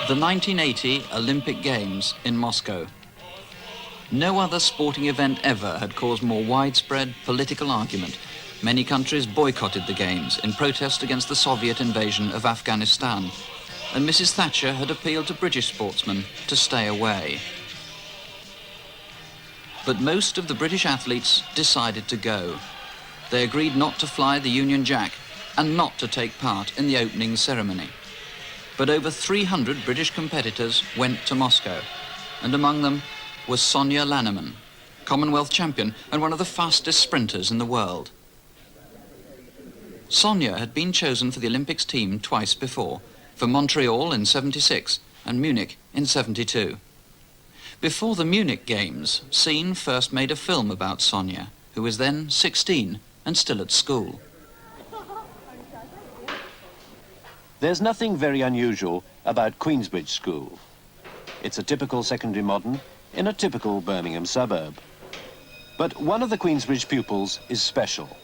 The 1980 Olympic Games in Moscow. No other sporting event ever had caused more widespread political argument. Many countries boycotted the Games in protest against the Soviet invasion of Afghanistan, and Mrs. Thatcher had appealed to British sportsmen to stay away. But most of the British athletes decided to go. They agreed not to fly the Union Jack and not to take part in the opening ceremony. But over 300 British competitors went to Moscow, and among them was Sonia Lannaman, Commonwealth champion and one of the fastest sprinters in the world. Sonia had been chosen for the Olympics team twice before, for Montreal in '76 and Munich in '72. Before the Munich Games, Scene first made a film about Sonia, who was then 16 and still at school. There's nothing very unusual about Queensbridge School. It's a typical secondary modern in a typical Birmingham suburb. But one of the Queensbridge pupils is special.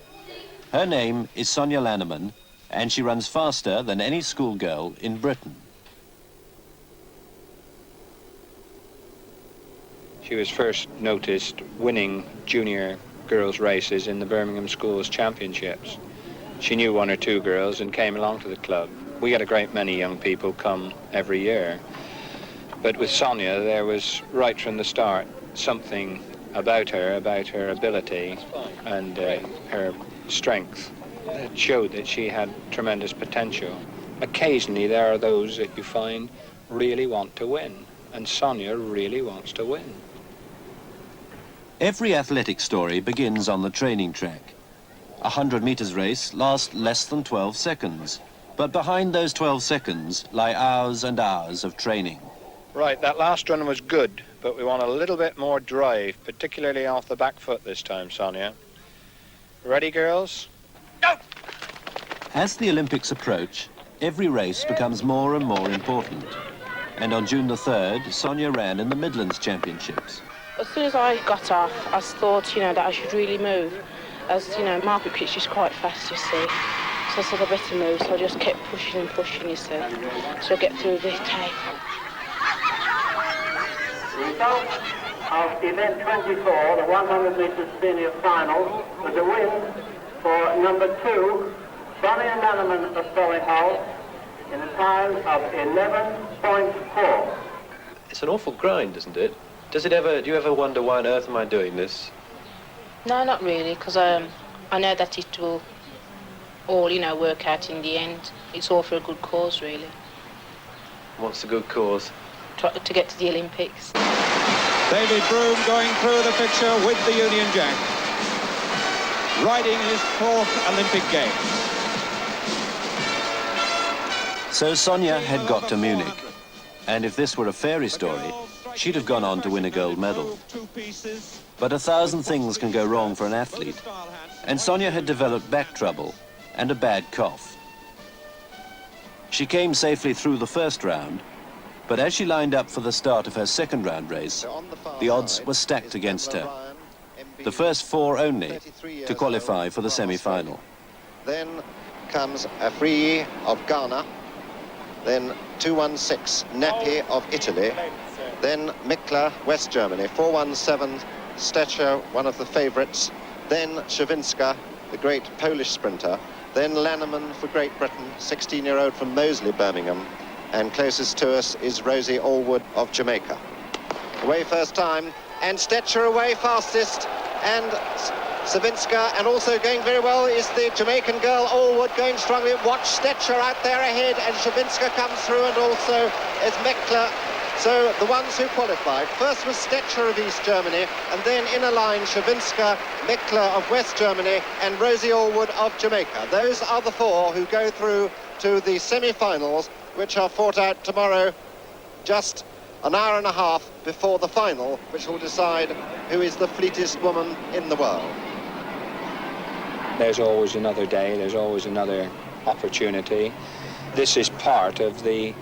Her name is Sonia Lannaman, and she runs faster than any schoolgirl in Britain. She was first noticed winning junior girls' races in the Birmingham Schools Championships. She knew one or two girls and came along to the club. We had a great many young people come every year. But with Sonia, there was, right from the start, something about her ability and her strength that showed that she had tremendous potential. Occasionally, there are those that you find really want to win, and Sonia really wants to win. Every athletic story begins on the training track. A 100 meters race lasts less than 12 seconds. But behind those 12 seconds lie hours and hours of training. Right, that last run was good, but we want a little bit more drive, particularly off the back foot this time, Sonia. Ready, girls? Go! As the Olympics approach, every race becomes more and more important. And on June the 3rd, Sonia ran in the Midlands Championships. As soon as I got off, I thought, that I should really move. As, Margaret Pitch is quite fast, you see. So I said I better move, so I just kept pushing and pushing, you see, so I get through this tape. Result of event 24, the 100 metres senior final, was a win for number 2, Sonia Lannaman of Solihull, in a time of 11.4. It's an awful grind, isn't it? Do you ever wonder why on earth am I doing this? No, not really, because I know that it will all, work out in the end. It's all for a good cause, really. What's the good cause? To get to the Olympics. David Broome going through the picture with the Union Jack, riding his 4th Olympic Games. So Sonia had got to Munich, and if this were a fairy story, she'd have gone on to win a gold medal. But 1,000 things can go wrong for an athlete, and Sonia had developed back trouble and a bad cough. She came safely through the first round, but as she lined up for the start of her second round race, the odds were stacked against her. The first 4 only to qualify for the semi-final. Then comes Afriyi of Ghana, then 216 Nepi of Italy, then Mikla, West Germany, 417 Stecher, one of the favourites, then Szewinska, the great Polish sprinter, then Lannaman for Great Britain, 16-year-old from Moseley, Birmingham, and closest to us is Rosie Allwood of Jamaica. Away first time, and Stecher away fastest, and Szewinska, and also going very well is the Jamaican girl Allwood going strongly. Watch Stecher out there ahead, and Szewinska comes through, and also is Mikla. So the ones who qualified, first was Stecher of East Germany, and then in a line Szewinska, Mikla of West Germany, and Rosie Allwood of Jamaica. Those are the 4 who go through to the semi-finals, which are fought out tomorrow, just an hour and a half before the final, which will decide who is the fleetest woman in the world. There's always another day, there's always another opportunity. This is part of the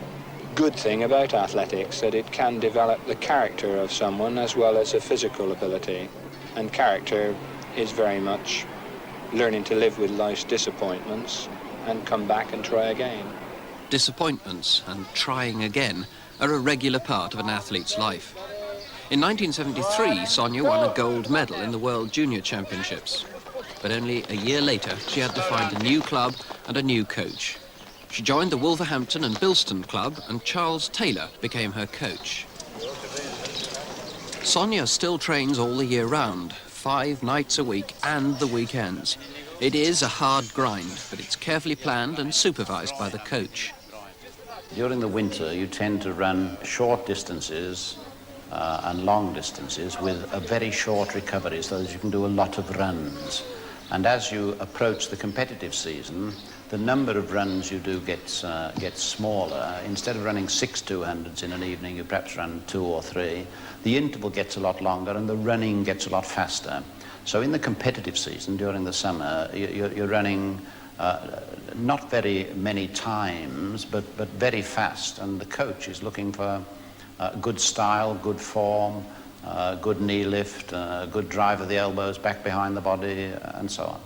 good thing about athletics, that it can develop the character of someone as well as a physical ability. And character is very much learning to live with life's disappointments and come back and try again. disappointments and trying again are a regular part of an athlete's life. In 1973, Sonia won a gold medal in the World Junior Championships. But only a year later, she had to find a new club and a new coach. She joined the Wolverhampton and Bilston club, and Charles Taylor became her coach. Sonia still trains all the year round, 5 nights a week and the weekends. It is a hard grind, but it's carefully planned and supervised by the coach. During the winter, you tend to run short distances and long distances with a very short recovery, so that you can do a lot of runs. And as you approach the competitive season, the number of runs you do gets smaller. Instead of running 6 200s in an evening, you perhaps run 2 or 3. The interval gets a lot longer and the running gets a lot faster. So in the competitive season, during the summer, you're running not very many times, but very fast. And the coach is looking for good style, good form, good knee lift, good drive of the elbows back behind the body, and so on.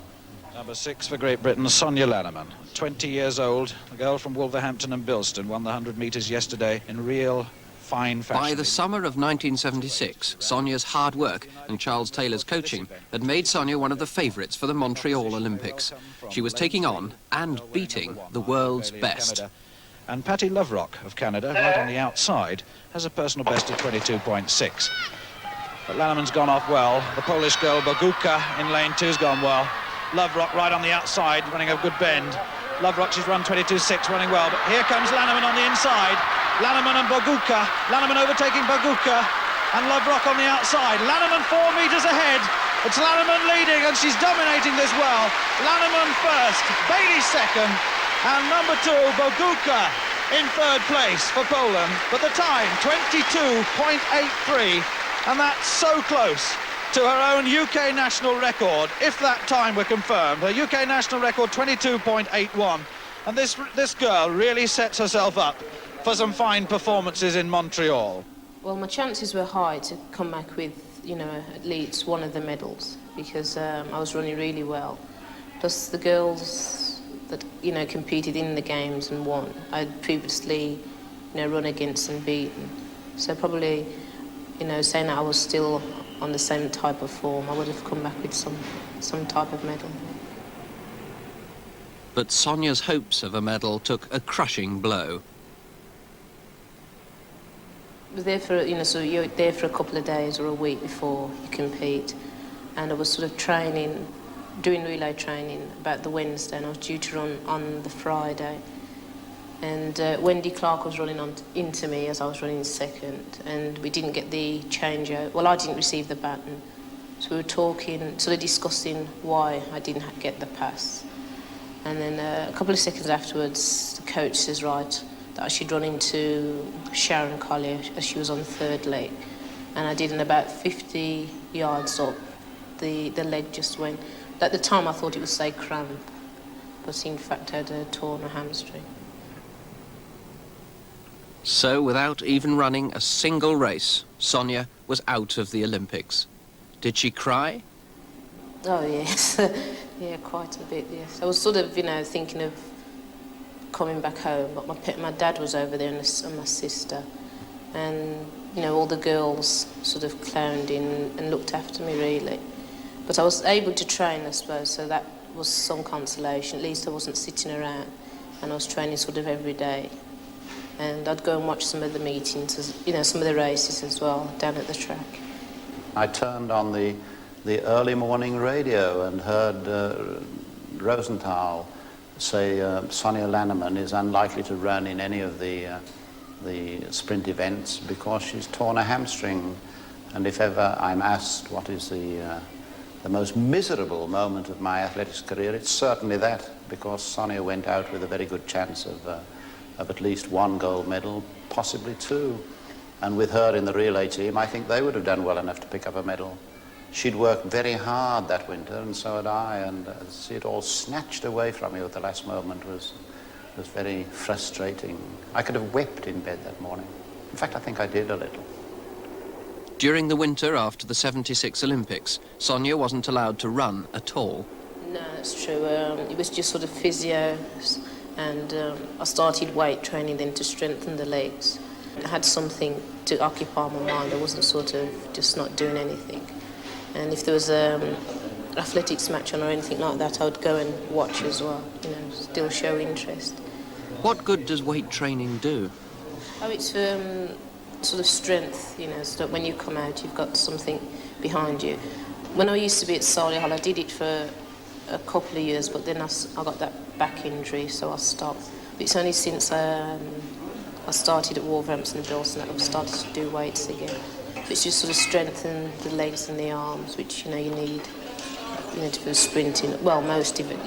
Number 6 for Great Britain, Sonia Lannaman, 20 years old, a girl from Wolverhampton and Bilston, won the 100 metres yesterday in real fine fashion. By the summer of 1976, Sonia's hard work and Charles Taylor's coaching had made Sonia one of the favourites for the Montreal Olympics. She was taking on and beating the world's best. And Patty Loverock of Canada, right on the outside, has a personal best of 22.6. But Lannaman's gone off well. The Polish girl Boguka in lane 2's gone well. Loverock right on the outside, running a good bend. Loverock, she's run 22.6, running well. But here comes Lannaman on the inside. Lannaman and Boguka. Lannaman overtaking Boguka. And Loverock on the outside. Lannaman 4 metres ahead. It's Lannaman leading, and she's dominating this well. Lannaman first, Bailey second, and number 2, Boguka, in 3rd place for Poland. But the time, 22.83, and that's so close to her own UK national record, if that time were confirmed. Her UK national record, 22.81. And this girl really sets herself up for some fine performances in Montreal. Well, my chances were high to come back with, you know, at least one of the medals, because I was running really well. Plus the girls that, you know, competed in the games and won, I'd previously, you know, run against and beaten. So probably, you know, saying that I was still on the same type of form, I would have come back with some type of medal. But Sonia's hopes of a medal took a crushing blow. I was there for, you know, so you're there for a couple of days or a week before you compete, and I was sort of training, doing relay training about the Wednesday, and I was due to run on the Friday. And Wendy Clark was running into me as I was running second, and we didn't get the changeover. Well, I didn't receive the baton, so we were talking, sort of discussing why I didn't get the pass. And then a couple of seconds afterwards, the coach says, right, that I should run into Sharon Collier as she was on the 3rd leg. And I did, and about 50 yards up, the leg just went. At the time, I thought it would say cramp, but in fact, I had torn a hamstring. So, without even running a single race, Sonia was out of the Olympics. Did she cry? Oh, yes. Yeah, quite a bit, yes. I was sort of, you know, thinking of coming back home, but my dad was over there and my sister. And, you know, all the girls sort of clowned in and looked after me, really. But I was able to train, I suppose, so that was some consolation. At least I wasn't sitting around, and I was training sort of every day. And I'd go and watch some of the meetings, you know, some of the races as well, down at the track. I turned on the early morning radio and heard Rosenthal say Sonia Lannaman is unlikely to run in any of the sprint events because she's torn a hamstring. And if ever I'm asked what is the most miserable moment of my athletics career, it's certainly that, because Sonia went out with a very good chance of at least 1 gold medal, possibly 2. And with her in the relay team, I think they would have done well enough to pick up a medal. She'd worked very hard that winter, and so had I, and to see it all snatched away from you at the last moment was very frustrating. I could have wept in bed that morning. In fact, I think I did a little. During the winter after the 76 Olympics, Sonia wasn't allowed to run at all. No, that's true. It was just sort of physio And I started weight training then to strengthen the legs. I had something to occupy my mind. I wasn't sort of just not doing anything. And if there was athletics match on or anything like that, I would go and watch as well, you know, still show interest. What good does weight training do? Oh, it's sort of strength, you know, so that when you come out, you've got something behind you. When I used to be at Solihull, I did it for a couple of years, but then I got that back injury, so I stopped. But it's only since I started at Wolverhampton and Bilson that I've started to do weights again. So it's just sort of strengthen the legs and the arms, which, you know, you need, you know, to do sprinting. Well, most event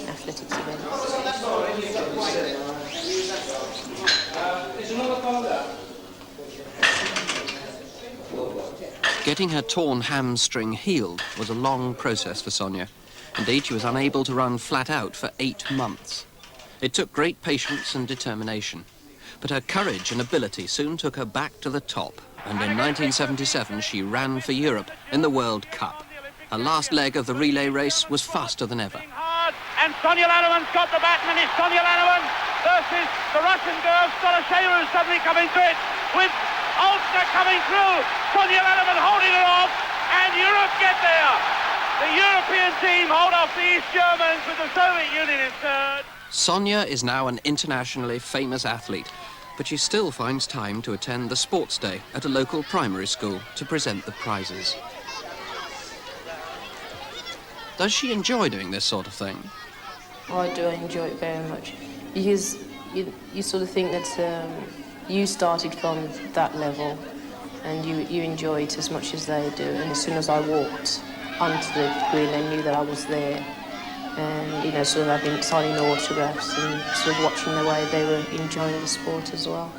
athletics events. Getting her torn hamstring healed was a long process for Sonia. Indeed, she was unable to run flat out for 8 months. It took great patience and determination. But her courage and ability soon took her back to the top. And in 1977, she ran for Europe in the World Cup. Her last leg of the relay race was faster than ever. And Sonia Lannaman's got the baton, and it's Sonia Lannaman versus the Russian girl, Stolosheeva, who's suddenly coming to it, with Ulster coming through. Sonia Lannaman holding it off, and Europe get there. The European team hold off the East Germans with the Soviet Union in third. Sonia is now an internationally famous athlete, but she still finds time to attend the sports day at a local primary school to present the prizes. Does she enjoy doing this sort of thing? I do enjoy it very much, because you sort of think that you started from that level and you enjoy it as much as they do. And as soon as I walked onto the green, they knew that I was there. And, you know, sort of I've been signing autographs and sort of watching the way they were enjoying the sport as well.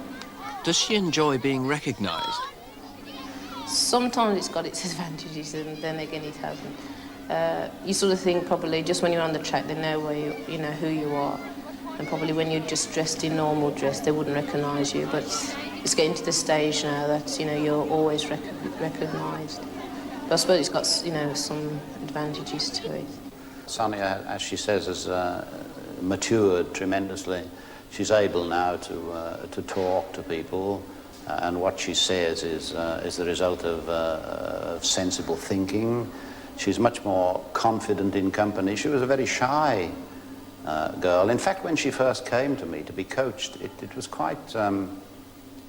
Does she enjoy being recognised? Sometimes it's got its advantages, and then again it hasn't. You sort of think probably just when you're on the track they know where you know who you are, and probably when you're just dressed in normal dress they wouldn't recognise you, but it's getting to the stage now that, you know, you're always recognised. But I suppose it's got, you know, some advantages to it. Sonia, as she says, has matured tremendously. She's able now to talk to people, and what she says is the result of sensible thinking. She's much more confident in company. She was a very shy girl. In fact, when she first came to me to be coached, it was quite a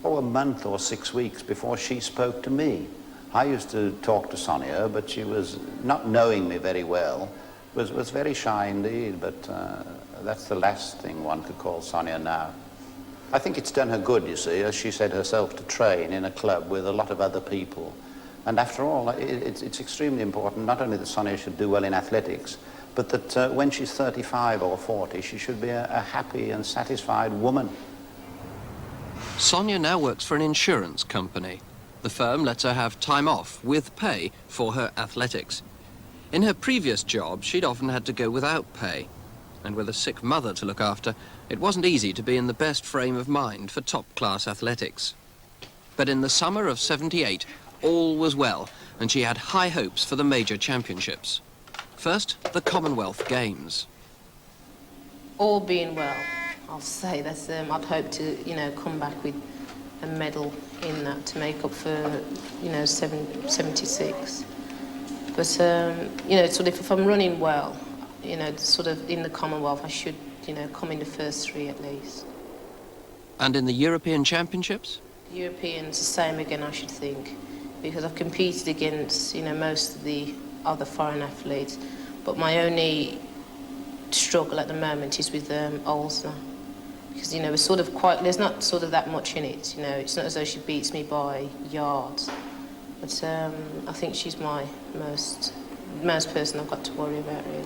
month or 6 weeks before she spoke to me. I used to talk to Sonia, but she was, not knowing me very well, was very shy indeed, but that's the last thing one could call Sonia now. I think it's done her good, you see, as she said herself, to train in a club with a lot of other people. And after all, it's extremely important not only that Sonia should do well in athletics, but that when she's 35 or 40, she should be a happy and satisfied woman. Sonia now works for an insurance company. The firm lets her have time off with pay for her athletics. In her previous job, she'd often had to go without pay. And with a sick mother to look after, it wasn't easy to be in the best frame of mind for top-class athletics. But in the summer of '78, all was well, and she had high hopes for the major championships. First, the Commonwealth Games. All being well, I'll say that's, I'd hope to, you know, come back with a medal in that to make up for, you know, 76. But, you know, sort of if I'm running well, you know, sort of in the Commonwealth, I should, you know, come in the first 3 at least. And in the European Championships? Europeans, the same again, I should think, because I've competed against, you know, most of the other foreign athletes, but my only struggle at the moment is with Ulster, because, you know, we're sort of quite, there's not sort of that much in it, you know, it's not as though she beats me by yards, but I think she's my most person I've got to worry about, really.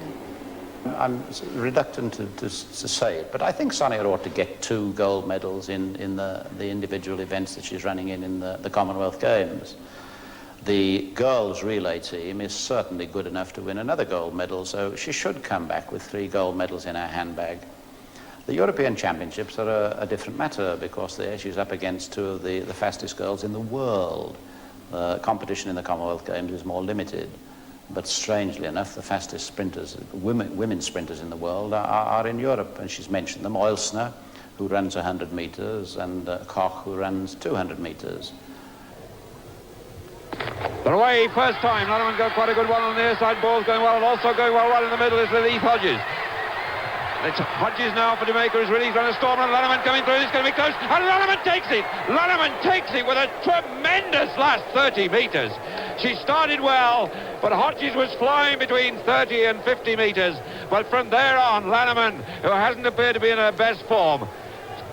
I'm reluctant to say it, but I think Sonia ought to get 2 gold medals in the individual events that she's running in the Commonwealth Games. The girls' relay team is certainly good enough to win another gold medal, so she should come back with 3 gold medals in her handbag. The European Championships are a different matter, because there she's up against 2 of the fastest girls in the world. Competition in the Commonwealth Games is more limited. But strangely enough, the fastest sprinters, women sprinters in the world are in Europe, and she's mentioned them. Oelsner, who runs 100 meters, and Koch, who runs 200 meters. They're away first time. Lannaman got quite a good one on the near side. Ball's going well, and also going well right in the middle is Lilies Hodges. It's Hodges now for Jamaica, who's released on a storm, and Lannaman coming through. It's going to be close, and Lannaman takes it. Lannaman takes it with a tremendous last 30 meters. She started well, but Hodges was flying between 30 and 50 meters. But from there on, Lannaman, who hasn't appeared to be in her best form,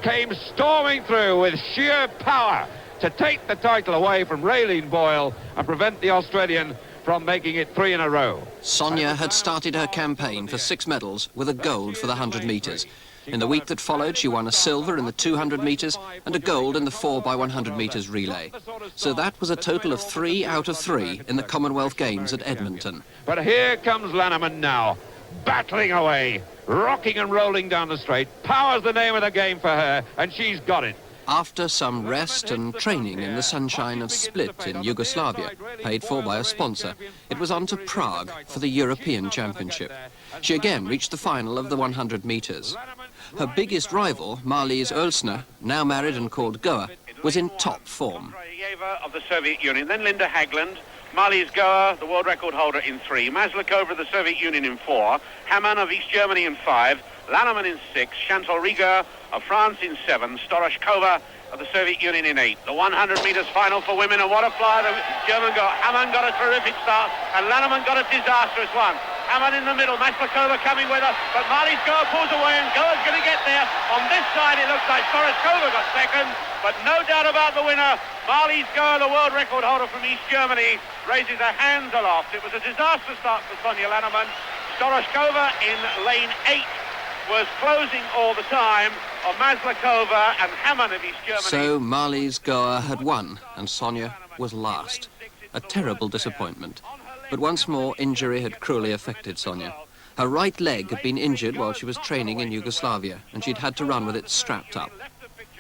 came storming through with sheer power to take the title away from Raylene Boyle and prevent the Australian from making it 3 in a row. Sonia had started her campaign for 6 medals with a gold for the 100 metres. In the week that followed, she won a silver in the 200 metres and a gold in the 4x100 metres relay. So that was a total of 3 out of 3 in the Commonwealth Games at Edmonton. But here comes Lannaman now, battling away, rocking and rolling down the straight. Power's the name of the game for her, and she's got it. After some rest and training in the sunshine of Split in Yugoslavia, paid for by a sponsor, it was on to Prague for the European Championship. She again reached the final of the 100 metres. Her biggest rival, Marlies Oelsner, now married and called Goa, was in top form. Of the Soviet Union, then Linda Hagland, Marlies Goa, the world record holder in 3, Maslakova of the Soviet Union in 4, Hamann of East Germany in 5, Lannaman in 6, Chantal Rieger of France in 7, Storoshkova of the Soviet Union in 8. The 100 metres final for women, and what a fly the German got. Hamann got a terrific start, and Lannaman got a disastrous one. Hamann in the middle, Maslakova coming with her, but Marlies Goa pulls away, and Goa's going to get there. On this side, it looks like Storoshkova got second, but no doubt about the winner. Marlies Goa, the world record holder from East Germany, raises her hands aloft. It was a disastrous start for Sonia Lannaman. Storoshkova in lane 8 was closing all the time on Maslakova and Hamann of East Germany. So Marlies Goa had won, and Sonia was last. A terrible disappointment. But once more, injury had cruelly affected Sonia. Her right leg had been injured while she was training in Yugoslavia, and she'd had to run with it strapped up.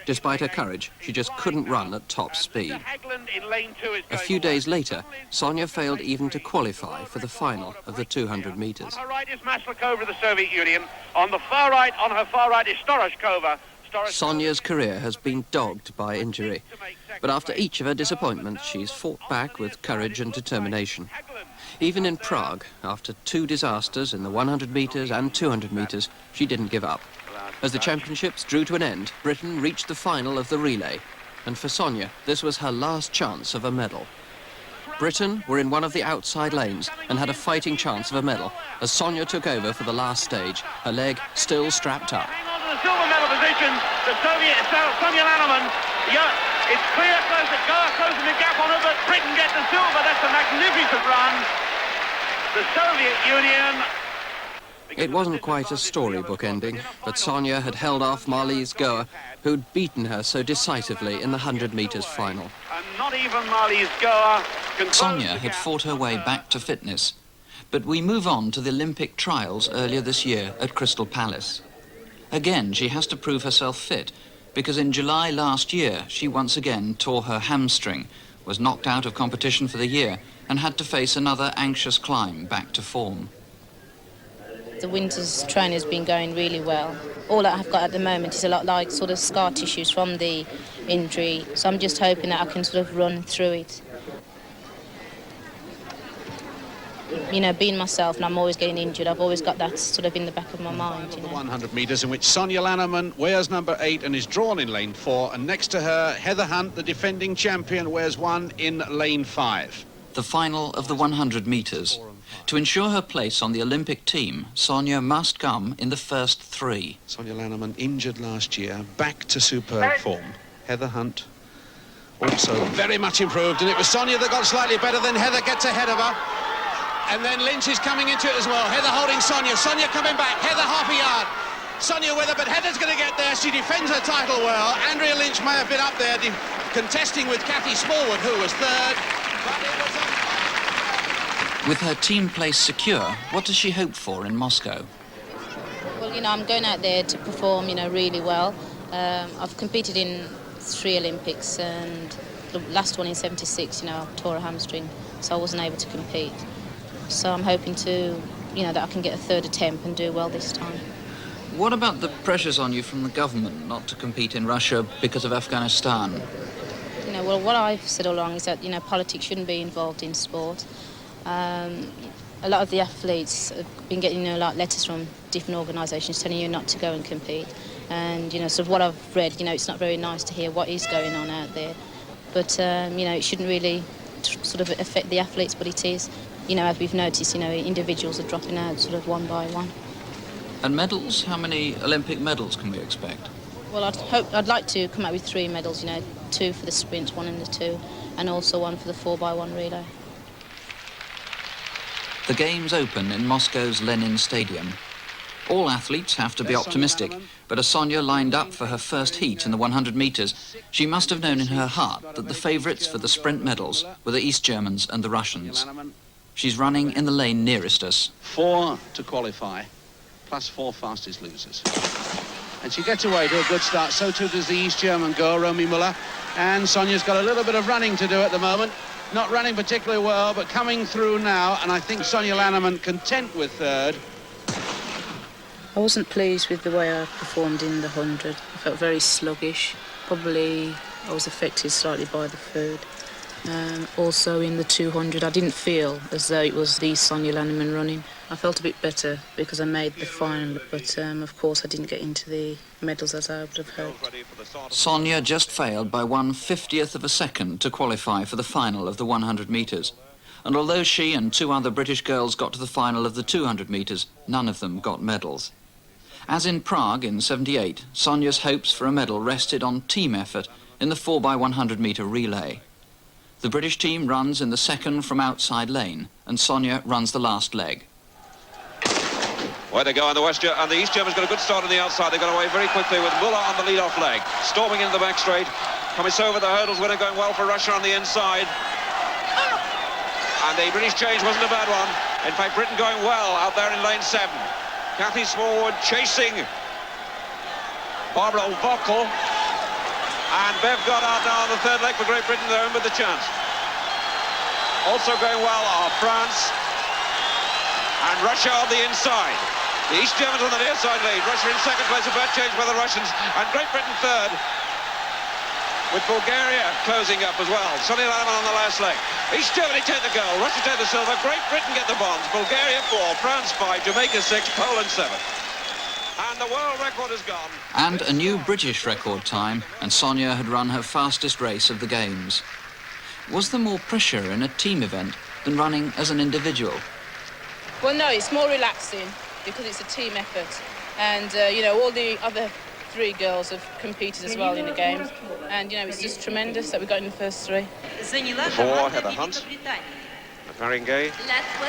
Despite her courage, she just couldn't run at top speed. A few days later, Sonia failed even to qualify for the final of the 200 metres. On her right is Maslakova of the Soviet Union. On the far right, on her far right is Storoshkova. Sonia's career has been dogged by injury, but after each of her disappointments, she's fought back with courage and determination. Even in Prague, after 2 disasters in the 100 metres and 200 metres, she didn't give up. As the championships drew to an end, Britain reached the final of the relay, and for Sonia, this was her last chance of a medal. Britain were in one of the outside lanes and had a fighting chance of a medal as Sonia took over for the last stage, her leg still strapped up. Hang on to the silver medal position, the Soviet, Sonia Lannaman. Yeah, it's clear closing the gap on her, but Britain gets the silver. That's a magnificent run. The Soviet Union. It wasn't quite a storybook ending, but Sonia had held off Marlies Goa, who'd beaten her so decisively in the 100 metres final. And not even Marlies Goa. Sonia had fought her way back to fitness, but we move on to the Olympic trials earlier this year at Crystal Palace. Again, she has to prove herself fit, because in July last year, she once again tore her hamstring, was knocked out of competition for the year, and had to face another anxious climb back to form. The winter's training has been going really well. All that I've got at the moment is a lot like sort of scar tissues from the injury, so I'm just hoping that I can sort of run through it. You know, being myself, and I'm always getting injured, I've always got that sort of in the back of my mind, you know. 100 metres in which Sonia Lannaman wears number 8 and is drawn in lane 4, and next to her, Heather Hunt, the defending champion, wears 1 in lane 5. The final of the 100 metres. To ensure her place on the Olympic team, Sonia must come in the first 3. Sonia Lannaman, injured last year, back to superb form. Heather Hunt, also very much improved, and it was Sonia that got slightly better, then Heather gets ahead of her. And then Lynch is coming into it as well. Heather holding Sonia. Sonia coming back. Heather half a yard. Sonia with her, but Heather's going to get there. She defends her title well. Andrea Lynch may have been up there contesting with Kathy Smallwood, who was 3rd. But it was With her team place secure, what does she hope for in Moscow? Well, you know, I'm going out there to perform, you know, really well. I've competed in 3 Olympics, and the last one in '76, you know, I tore a hamstring, so I wasn't able to compete. So I'm hoping to, that I can get a third attempt and do well this time. What about the pressures on you from the government not to compete in Russia because of Afghanistan? Well, what I've said all along is that, politics shouldn't be involved in sport. A lot of the athletes have been getting, letters from different organisations telling you not to go and compete. And, sort of what I've read, it's not very nice to hear what is going on out there. But, it shouldn't really sort of affect the athletes, but it is. As we've noticed, individuals are dropping out sort of one by one. And medals? How many Olympic medals can we expect? Well, I'd like to come out with 3 medals, 2 for the sprint, 1 in the 2, and also 1 for the 4x1 relay. The Games open in Moscow's Lenin Stadium. All athletes have to be optimistic, but as Sonia lined up for her first heat in the 100 metres, she must have known in her heart that the favourites for the sprint medals were the East Germans and the Russians. She's running in the lane nearest us. 4 to qualify, plus 4 fastest losers. And she gets away to a good start. So too does the East German girl, Romy Müller. And Sonia's got a little bit of running to do at the moment. Not running particularly well, but coming through now. And I think Sonia Lannaman content with third. I wasn't pleased with the way I performed in the 100. I felt very sluggish. Probably I was affected slightly by the food. Also in the 200, I didn't feel as though it was the Sonia Lannaman running. I felt a bit better because I made the final, but of course I didn't get into the medals as I would have hoped. Sonia just failed by 1/50th of a second to qualify for the final of the 100 metres. And although she and 2 other British girls got to the final of the 200 metres, none of them got medals. As in Prague in '78, Sonia's hopes for a medal rested on team effort in the 4x100 metre relay. The British team runs in the second from outside lane, and Sonia runs the last leg. Where they go on the and the East Germans got a good start on the outside. They got away very quickly with Müller on the lead-off leg, storming into the back straight. Commissar over the hurdles, winner going well for Russia on the inside. And the British change wasn't a bad one. In fact, Britain going well out there in lane 7. Kathy Smallwood chasing Barbara Vocal. And Bev Goddard now on the third leg for Great Britain, they're in with the chance. Also going well are France and Russia on the inside. The East Germans on the near side lead. Russia in second place, a bad change by the Russians. And Great Britain third, with Bulgaria closing up as well. Sonia Lannaman on the last leg. East Germany take the gold, Russia take the silver, Great Britain get the bronze, Bulgaria 4, France 5, Jamaica 6, Poland 7. And the world record is gone. And a new British record time, and Sonia had run her fastest race of the Games. Was there more pressure in a team event than running as an individual? Well, no, it's more relaxing because it's a team effort. And, all the other 3 girls have competed as well in the Games. And, it's just tremendous that we got in the first 3. The 4, Heather Hunt, Faringay,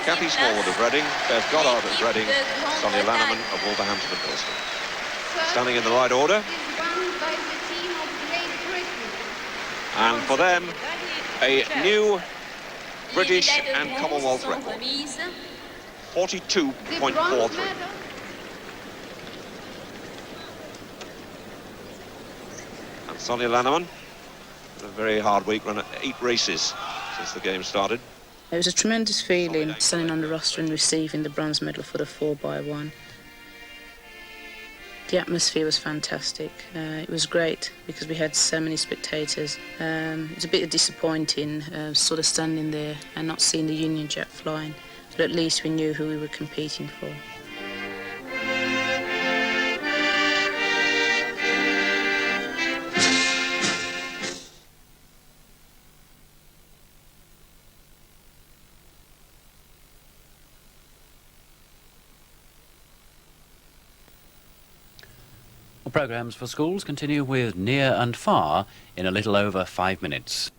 Kathy Smallwood of Reading, Bev Goddard of Reading, Sonia Lannaman of Wolverhampton and Bilston. Standing in the right order. And for them, a new British and Commonwealth record. 42.43. And Sonia Lannaman, a very hard week, run 8 races since the game started. It was a tremendous feeling standing on the roster and receiving the bronze medal for the 4x1. The atmosphere was fantastic. It was great because we had so many spectators. It was a bit disappointing sort of standing there and not seeing the Union Jack flying, but at least we knew who we were competing for. Programmes for schools continue with Near and Far in a little over 5 minutes.